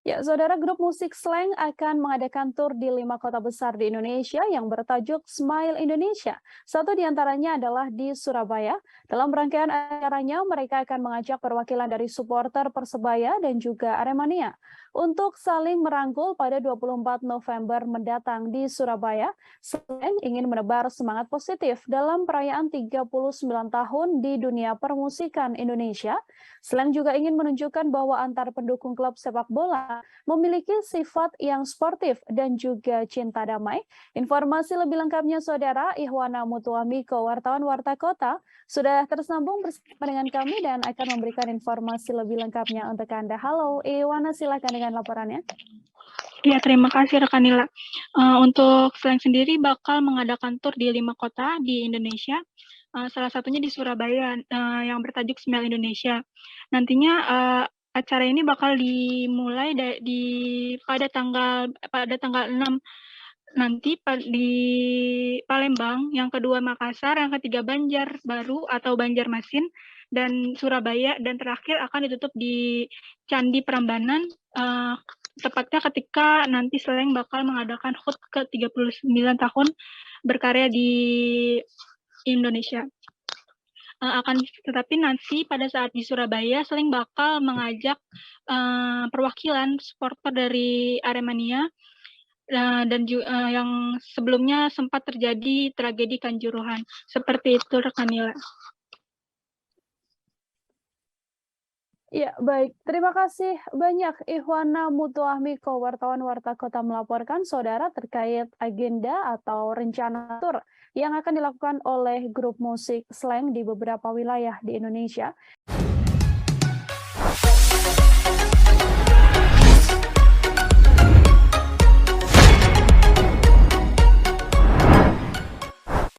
Ya, saudara, grup musik Slank akan mengadakan tur di 5 kota besar di Indonesia yang bertajuk Smile Indonesia. Satu di antaranya adalah di Surabaya. Dalam rangkaian acaranya, mereka akan mengajak perwakilan dari supporter Persebaya dan juga Aremania untuk saling merangkul pada 24 November mendatang di Surabaya. Slank ingin menebar semangat positif dalam perayaan 39 tahun di dunia permusikan Indonesia. Slank juga ingin menunjukkan bahwa antar pendukung klub sepak bola memiliki sifat yang sportif dan juga cinta damai. Informasi lebih lengkapnya, Saudara Ihwana Mutuamiko, wartawan Warta Kota, sudah tersambung bersama dengan kami dan akan memberikan informasi lebih lengkapnya untuk Anda. Halo, Ihwana, silakan dengan laporannya. Ya, terima kasih rekan Nila. Untuk Slank sendiri bakal mengadakan tur di 5 kota di Indonesia, salah satunya di Surabaya yang bertajuk Smile Indonesia. Nantinya acara ini bakal dimulai pada tanggal 6 nanti di Palembang, yang kedua Makassar, yang ketiga Banjarbaru atau Banjarmasin, dan Surabaya, dan terakhir akan ditutup di Candi Prambanan, tepatnya ketika nanti Slank bakal mengadakan HUT ke-39 tahun berkarya di Indonesia. Tetapi nanti pada saat di Surabaya, Slank bakal mengajak perwakilan supporter dari Aremania dan yang sebelumnya sempat terjadi tragedi Kanjuruhan. Seperti itu, rekan Nila. Ya, baik. Terima kasih banyak Ihwana Mutuahmiko, wartawan Warta Kota melaporkan, Saudara, terkait agenda atau rencana tur yang akan dilakukan oleh grup musik Slank di beberapa wilayah di Indonesia.